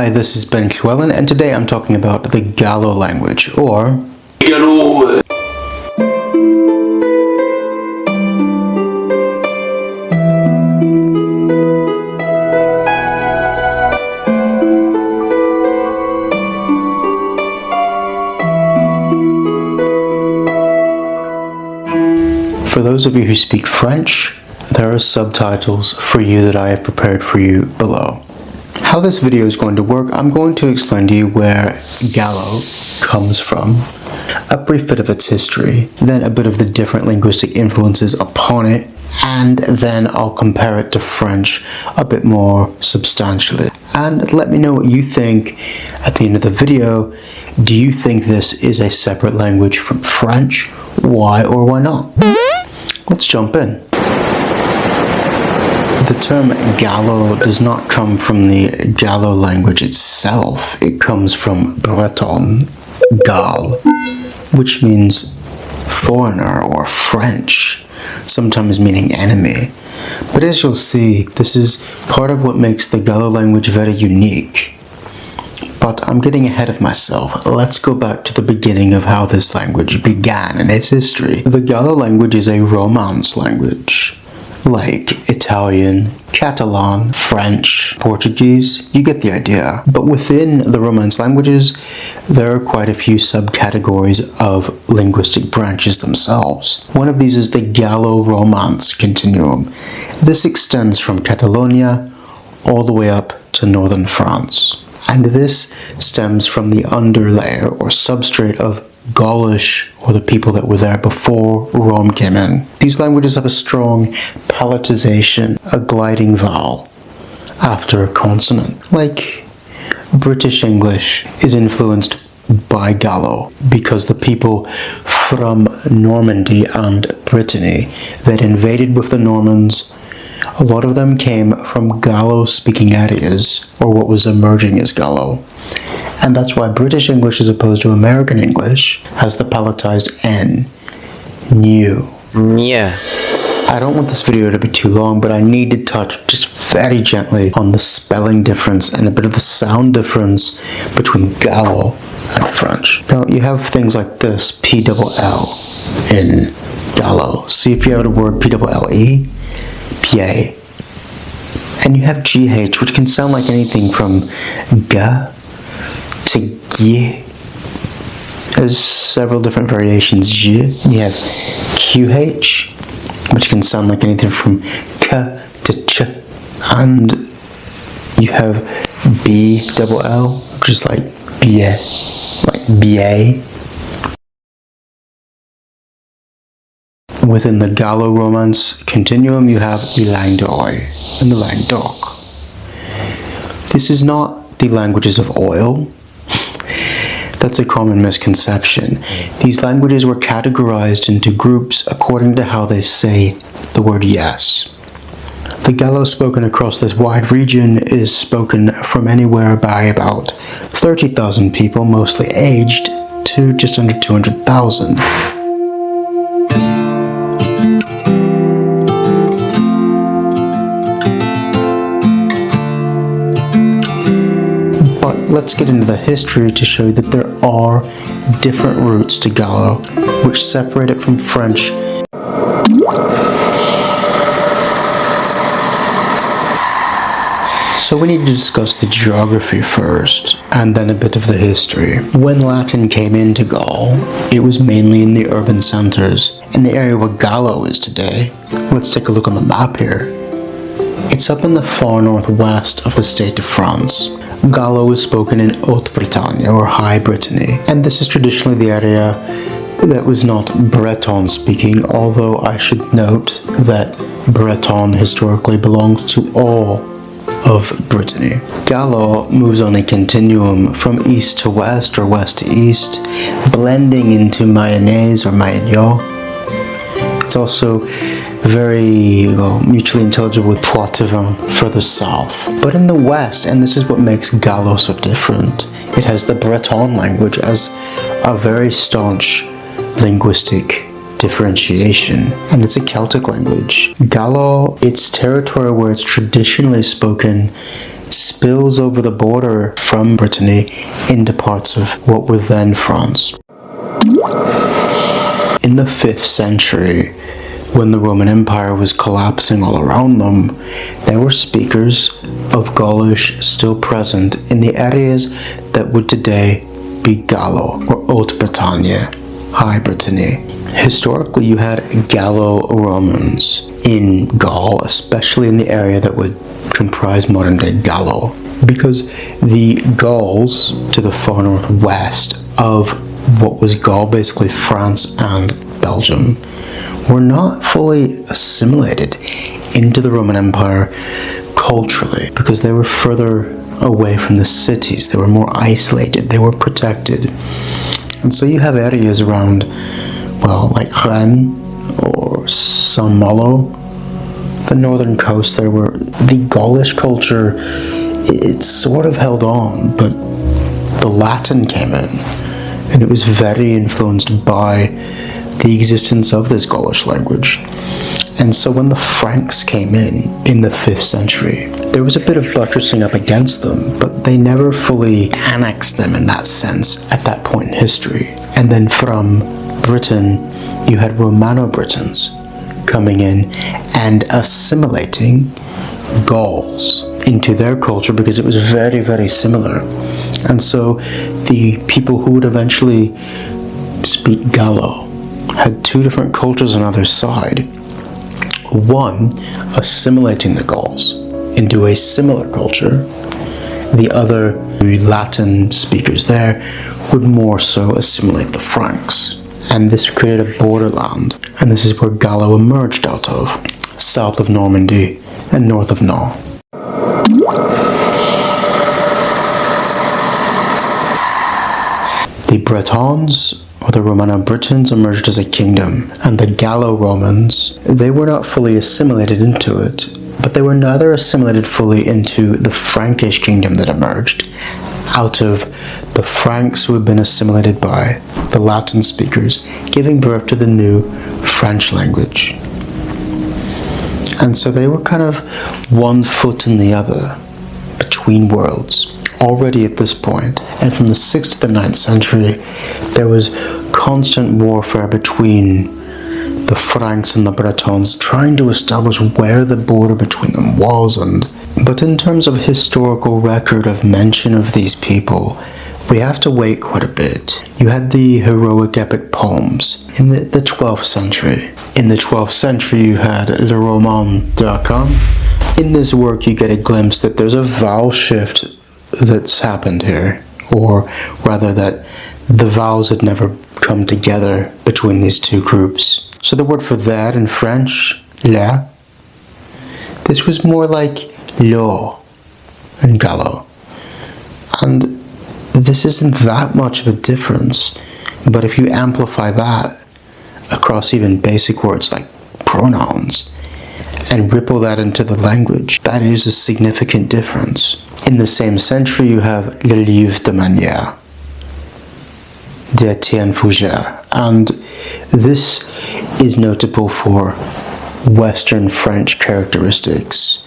Hi, this is ben.llywelyn, and today I'm talking about the Gallo language, or Gallo. For those of you who speak French, there are subtitles for you that I have prepared for you below. How this video is going to work, I'm going to explain to you where Gallo comes from, a brief bit of its history, then a bit of the different linguistic influences upon it, and then I'll compare it to French a bit more substantially. And let me know what you think at the end of the video. Do you think this is a separate language from French? Why or why not? Let's jump in. The term Gallo does not come from the Gallo language itself. It comes from Breton, Gal, which means foreigner or French, sometimes meaning enemy. But as you'll see, this is part of what makes the Gallo language very unique. But I'm getting ahead of myself. Let's go back to the beginning of how this language began and its history. The Gallo language is a Romance language, like Italian, Catalan, French, Portuguese. You get the idea. But within the Romance languages, there are quite a few subcategories of linguistic branches themselves. One of these is the gallo-romance continuum. This extends from Catalonia all the way up to northern France. And this stems from the underlayer or substrate of Gaulish, or the people that were there before Rome came in. These languages have a strong palatalization, a gliding vowel after a consonant. Like British English is influenced by Gallo because the people from Normandy and Brittany that invaded with the Normans, a lot of them came from Gallo-speaking areas, or what was emerging as Gallo. And that's why British English, as opposed to American English, has the palatized N. New. Yeah. I don't want this video to be too long, but I need to touch just very gently on the spelling difference and a bit of the sound difference between Gallo and French. Now, you have things like this, P-double-L in Gallo. See if you have the word P-double-L-E, P-A. And you have G-H, which can sound like anything from G to G. There's several different variations. G. You have QH, which can sound like anything from K to Ch. And you have B-double-L, which is like BA, like BA. Within the Gallo-Romance continuum, you have the Language and the Languedoc. This is not the languages of oil. That's a common misconception. These languages were categorized into groups according to how they say the word yes. The Gallo spoken across this wide region is spoken from anywhere by about 30,000 people, mostly aged, to just under 200,000. Let's get into the history to show you that there are different roots to Gallo, which separate it from French. So we need to discuss the geography first, and then a bit of the history. When Latin came into Gaul, it was mainly in the urban centers, in the area where Gallo is today. Let's take a look on the map here. It's up in the far northwest of the state of France. Gallo is spoken in Haute-Bretagne, or High Brittany, and this is traditionally the area that was not Breton speaking, although I should note that Breton historically belonged to all of Brittany. Gallo moves on a continuum from east to west or west to east, blending into Mayonnaise or Mayennais. It's also very mutually intelligible with Poitevin further south. But in the west, and this is what makes Gallo so different, it has the Breton language as a very staunch linguistic differentiation, and it's a Celtic language. Gallo, its territory where it's traditionally spoken, spills over the border from Brittany into parts of what were then France. In the 5th century, when the Roman Empire was collapsing all around them, there were speakers of Gaulish still present in the areas that would today be Gallo, or Haute-Bretagne, High Brittany. Historically, you had gallo-romans in Gaul, especially in the area that would comprise modern-day Gallo, because the Gauls to the far northwest of what was Gaul, basically France and Belgium, were not fully assimilated into the Roman Empire culturally, because they were further away from the cities, they were more isolated, they were protected. And so you have areas around, well, like Rennes or Saint-Malo, the northern coast there, where the Gaulish culture, it sort of held on, but the Latin came in, and it was very influenced by the existence of this Gaulish language. And so when the Franks came in the 5th century, there was a bit of buttressing up against them, but they never fully annexed them in that sense at that point in history. And then from Britain, you had Romano-Britons coming in and assimilating Gauls into their culture, because it was very, very similar. And so the people who would eventually speak Gallo had two different cultures on either side. One assimilating the Gauls into a similar culture. The other, Latin speakers there, would more so assimilate the Franks. And this created a borderland, and this is where Gallo emerged out of, south of Normandy and north of Nantes. The Bretons, or the Romano-Britons, emerged as a kingdom, and the Gallo-Romans, they were not fully assimilated into it, but they were neither assimilated fully into the Frankish kingdom that emerged out of the Franks who had been assimilated by the Latin speakers, giving birth to the new French language. And so they were kind of one foot in the other, between worlds, already at this point. And from the 6th to the 9th century, there was constant warfare between the Franks and the Bretons, trying to establish where the border between them was. But in terms of historical record of mention of these people, we have to wait quite a bit. You had the heroic epic poems in the 12th century. In the 12th century, you had Le Romance Langauges. In this work, you get a glimpse that there's a vowel shift that's happened here, or rather that the vowels had never come together between these two groups. So the word for that in French, la, this was more like lo in Gallo. And this isn't that much of a difference, but if you amplify that across even basic words like pronouns and ripple that into the language, that is a significant difference. In the same century, you have Le Livre de Manière d'Étienne Fougère, and this is notable for Western French characteristics,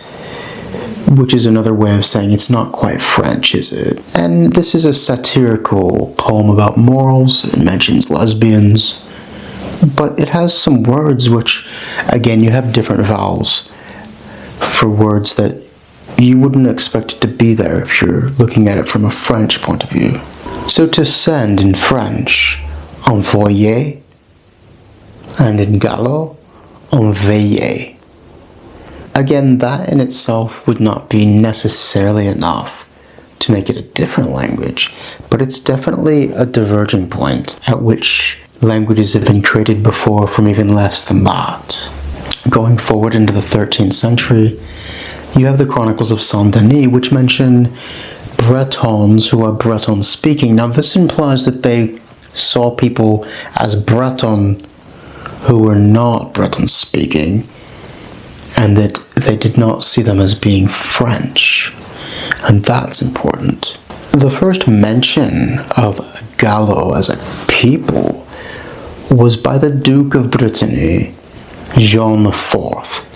which is another way of saying it's not quite French, is it? And this is a satirical poem about morals. It mentions lesbians, but it has some words which, again, you have different vowels for words that you wouldn't expect it to be there if you're looking at it from a French point of view. So to send in French, envoyer, and in Gallo, envoyer. Again, that in itself would not be necessarily enough to make it a different language, but it's definitely a diverging point at which languages have been created before from even less than that. Going forward into the 13th century, you have the Chronicles of Saint-Denis, which mention Bretons who are Breton speaking. Now this implies that they saw people as Breton who were not Breton speaking, and that they did not see them as being French. And that's important. The first mention of Gallo as a people was by the Duke of Brittany, Jean IV,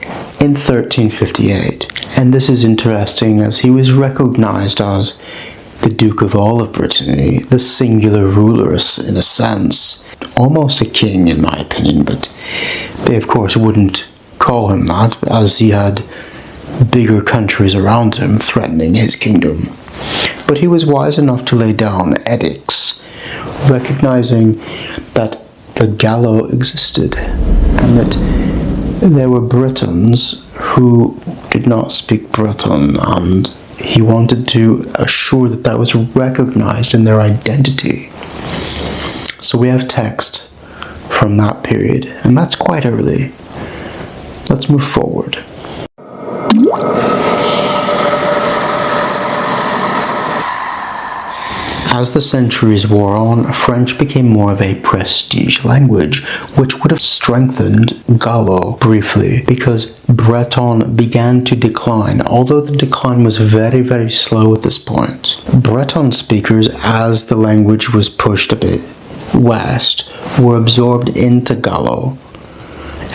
in 1358. And this is interesting as he was recognized as the Duke of all of Brittany, the singular ruler in a sense, almost a king in my opinion, but they of course wouldn't call him that as he had bigger countries around him threatening his kingdom. But he was wise enough to lay down edicts, recognizing that the Gallo existed and that there were Britons who did not speak Breton, and he wanted to assure that that was recognized in their identity. So we have text from that period, and that's quite early. Let's move forward. As the centuries wore on, French became more of a prestige language, which would have strengthened Gallo briefly, because Breton began to decline, although the decline was very, very slow at this point. Breton speakers, as the language was pushed a bit west, were absorbed into Gallo,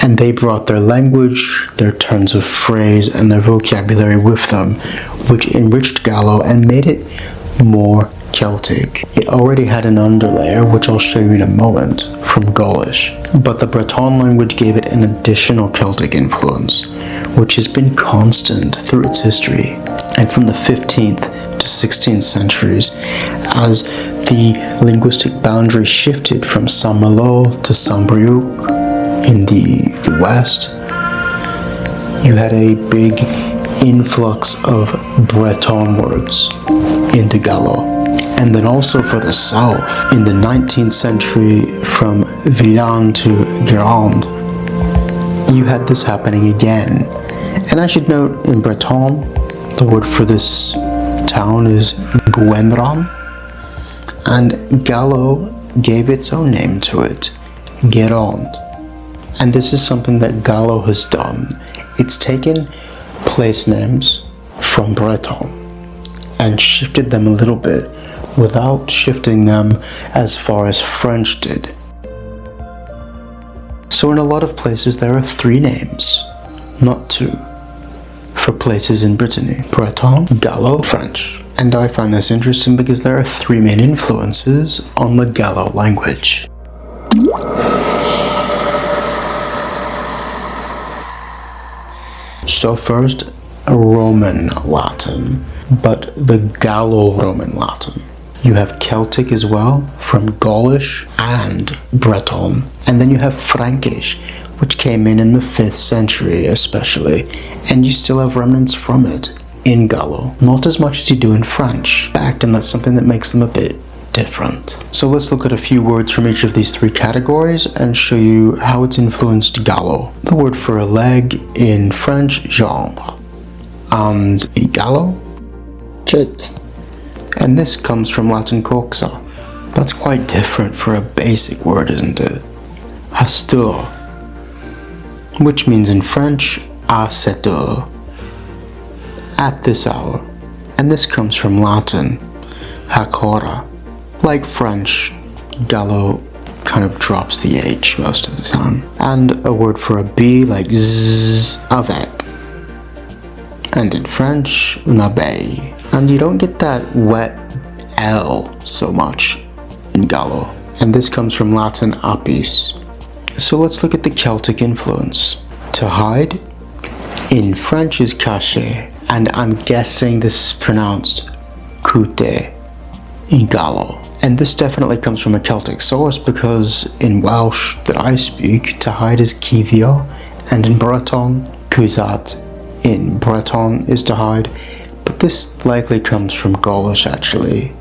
and they brought their language, their turns of phrase, and their vocabulary with them, which enriched Gallo and made it more Celtic. It already had an underlayer, which I'll show you in a moment, from Gaulish, but the Breton language gave it an additional Celtic influence, which has been constant through its history. And from the 15th to 16th centuries, as the linguistic boundary shifted from Saint-Malo to Saint-Brieuc in the west, you had a big influx of Breton words into Gallo. And then also for the south, in the 19th century, from Villain to Guérande, you had this happening again. And I should note, in Breton, the word for this town is Guenran, and Gallo gave its own name to it, Guérande. And this is something that Gallo has done. It's taken place names from Breton and shifted them a little bit, without shifting them as far as French did. So in a lot of places there are 3 names, not 2, for places in Brittany: Breton, Gallo, French. And I find this interesting because there are 3 main influences on the Gallo language. So first, Roman Latin, but the Gallo-Roman Latin. You have Celtic as well, from Gaulish and Breton. And then you have Frankish, which came in the 5th century especially, and you still have remnants from it in Gallo. Not as much as you do in French, in fact, and that's something that makes them a bit different. So let's look at a few words from each of these 3 categories and show you how it's influenced Gallo. The word for a leg in French, jambe, and Gallo, chut. And this comes from Latin coxa. That's quite different for a basic word, isn't it? Astur, which means in French, à cette heure, at this hour. And this comes from Latin, hacora. Like French, Gallo kind of drops the H most of the time. And a word for a B like zzz, avec. And in French, une abeille. And you don't get that wet L so much in Gallo. And this comes from Latin apis. So let's look at the Celtic influence. To hide, in French is cacher, and I'm guessing this is pronounced coute in Gallo. And this definitely comes from a Celtic source because in Welsh that I speak, to hide is kivio, and in Breton, cousat. In Breton is to hide, but this likely comes from Gaulish actually.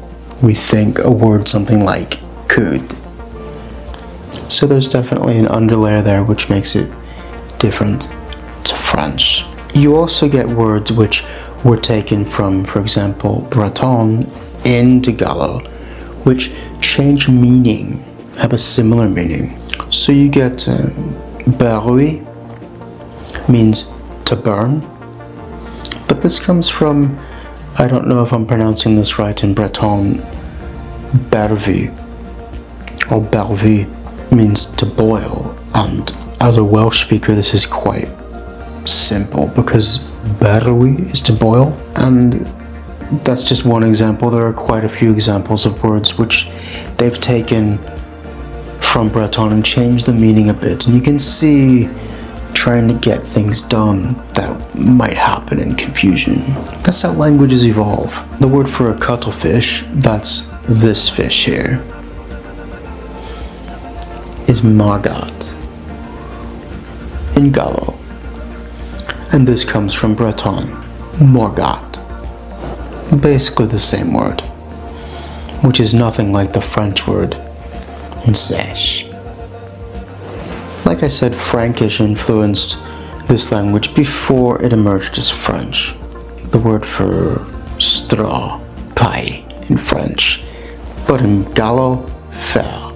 We think a word something like could. So there's definitely an underlayer there which makes it different to French. You also get words which were taken from, for example, Breton into Gallo, which change meaning, have a similar meaning. So you get brûler, means to burn, but this comes from, I don't know if I'm pronouncing this right in Breton, bervi, or bervi means to boil, and as a Welsh speaker this is quite simple because berwi is to boil, and that's just one example. There are quite a few examples of words which they've taken from Breton and changed the meaning a bit, and you can see trying to get things done that might happen in confusion. That's how languages evolve. The word for a cuttlefish, that's this fish here, is magat in Gallo, and this comes from Breton, morgat, basically the same word, which is nothing like the French word sèche. Like I said, Frankish influenced this language before it emerged as French. The word for straw, paille in French, but in Gallo, fer.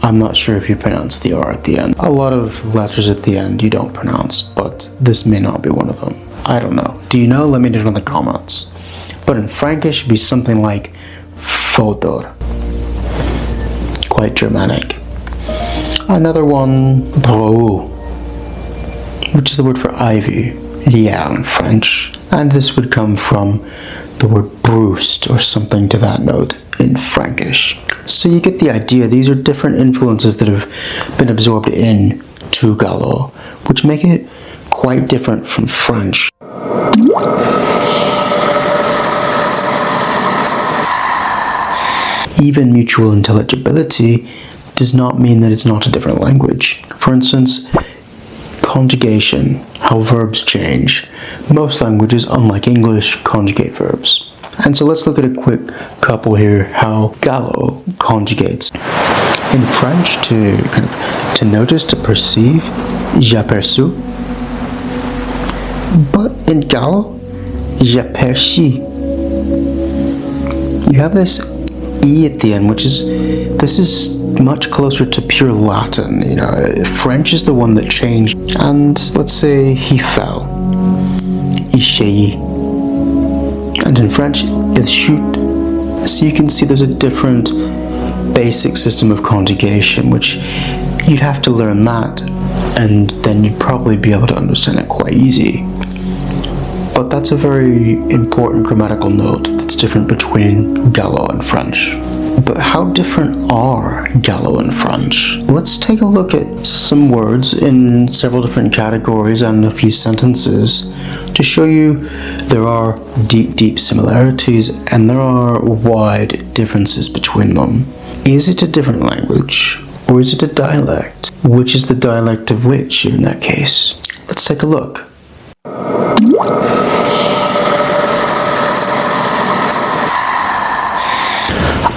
I'm not sure if you pronounce the R at the end. A lot of letters at the end you don't pronounce, but this may not be one of them. I don't know. Do you know? Let me know in the comments. But in Frankish, it'd be something like fodor. Quite Germanic. Another one, brou, which is the word for ivy, lierre in French. And this would come from the word brust or something to that note in Frankish. So you get the idea. These are different influences that have been absorbed into Gallo, which make it quite different from French. Even mutual intelligibility does not mean that it's not a different language. For instance, conjugation, how verbs change. Most languages, unlike English, conjugate verbs. And so let's look at a quick couple here, how Gallo conjugates. In French, to notice, to perceive, j'aperçus. But in Gallo, j'aperçis. You have this E at the end, this is much closer to pure Latin. You know, French is the one that changed. And let's say he fell, il jaillit. And in French, il chute. So you can see there's a different basic system of conjugation, which you'd have to learn that, and then you'd probably be able to understand it quite easy. But that's a very important grammatical note that's different between Gallo and French. But how different are Gallo and French? Let's take a look at some words in several different categories and a few sentences to show you there are deep similarities and there are wide differences between them. Is it a different language or is it a dialect? Which is the dialect of which in that case? Let's take a look.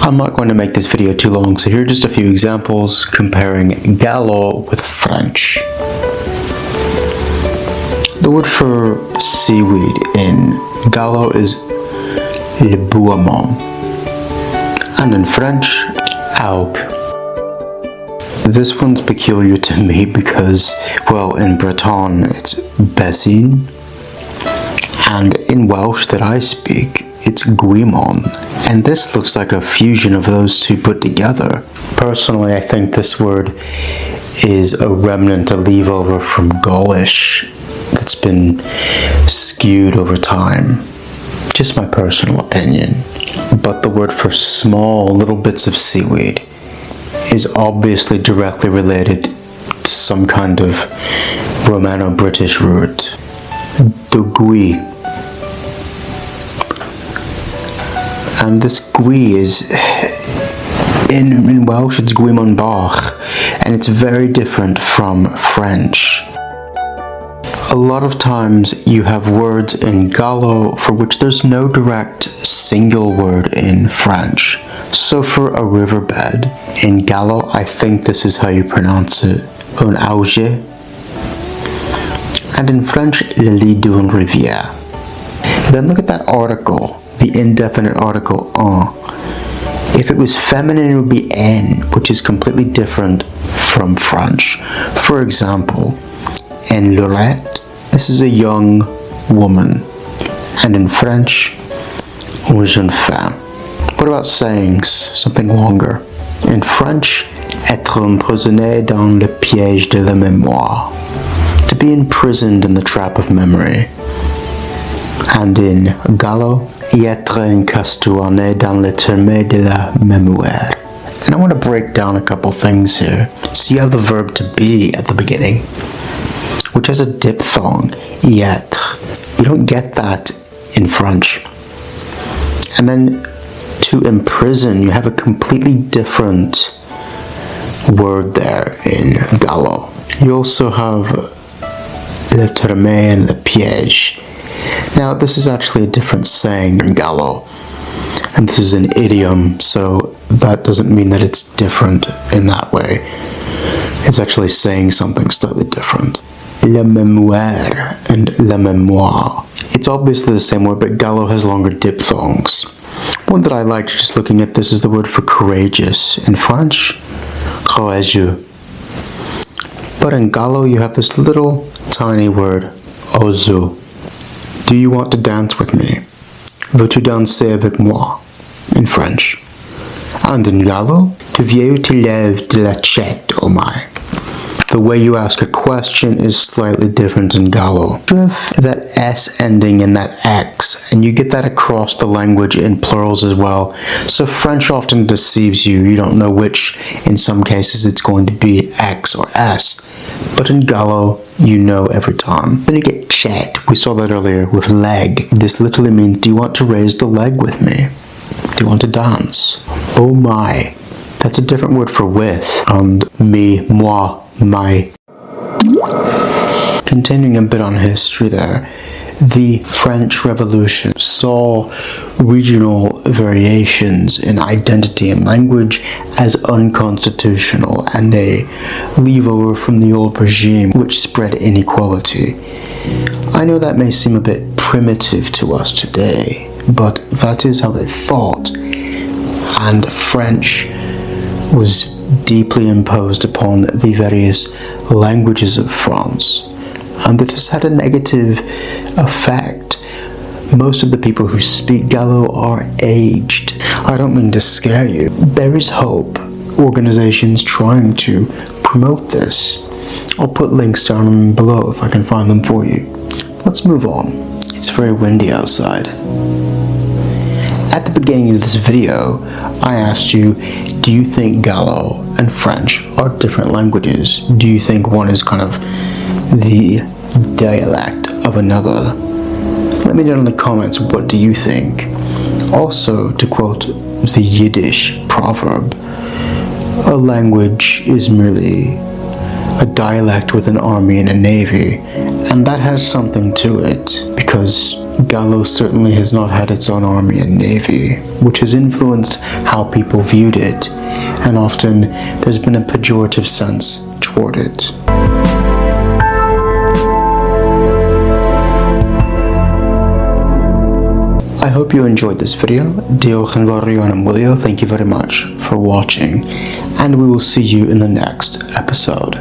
I'm not going to make this video too long, so here are just a few examples comparing Gallo with French. The word for seaweed in Gallo is le bourmont, and in French, algue. This one's peculiar to me because, well, in Breton it's bessin, and in Welsh that I speak, it's guimon. And this looks like a fusion of those two put together. Personally, I think this word is a remnant, a leave-over from Gaulish that's been skewed over time. Just my personal opinion. But the word for small little bits of seaweed is obviously directly related to some kind of Romano-British root. The gui. And this gui is, in Welsh it's guimon bach, and it's very different from French. A lot of times you have words in Gallo for which there's no direct single word in French. So for a riverbed, in Gallo I think this is how you pronounce it, un auge, and in French, le lit d'une rivière. Then look at that article. The indefinite article en. If it was feminine, it would be en, which is completely different from French. For example, en lorette, this is a young woman, and in French, une jeune femme. What about sayings, something longer? In French, être emprisonné dans le piège de la mémoire. to be imprisoned in the trap of memory. And in Gallo, y être encastouané dans le terme de la mémoire. And I want to break down a couple things here. So you have the verb to be at the beginning, which has a diphthong, y être. You don't get that in French. And then to imprison, you have a completely different word there in Gallo. You also have le terme and le piège. Now this is actually a different saying in Gallo, and this is an idiom, so that doesn't mean that it's different in that way. It's actually saying something slightly different. La mémoire and la mémoire. It's obviously the same word, but Gallo has longer diphthongs. One that I liked just looking at this is the word for courageous in French, courageux. But in Gallo you have this little tiny word, oser. Do you want to dance with me? Veux-tu danser avec moi? In French. And in Gallo, tu viens ou tu lèves de la tête, oh my. The way you ask a question is slightly different in Gallo. You have that S ending in that X, and you get that across the language in plurals as well. So French often deceives you. You don't know which, in some cases, it's going to be X or S. But in Gallo, you know every time. Then you get chat. We saw that earlier with leg. This literally means, do you want to raise the leg with me? Do you want to dance? Oh my. That's a different word for with. And me, moi, my. Continuing a bit on history there, the French Revolution saw regional variations in identity and language as unconstitutional and a leave-over from the old regime which spread inequality. I know that may seem a bit primitive to us today, but that is how they thought, and French was deeply imposed upon the various languages of France, and it has had a negative effect. Most of the people who speak Gallo are aged. I don't mean to scare you. There is hope. Organizations trying to promote this. I'll put links down below if I can find them for you. Let's move on. It's very windy outside. At the beginning of this video, I asked you, do you think Gallo and French are different languages? Do you think one is kind of the dialect of another? Let me know in the comments, what do you think? Also, to quote the Yiddish proverb, a language is merely a dialect with an army and a navy, and that has something to it, because Gallo certainly has not had its own army and navy, which has influenced how people viewed it, and often there's been a pejorative sense toward it. I hope you enjoyed this video. Thank you very much for watching, and we will see you in the next episode.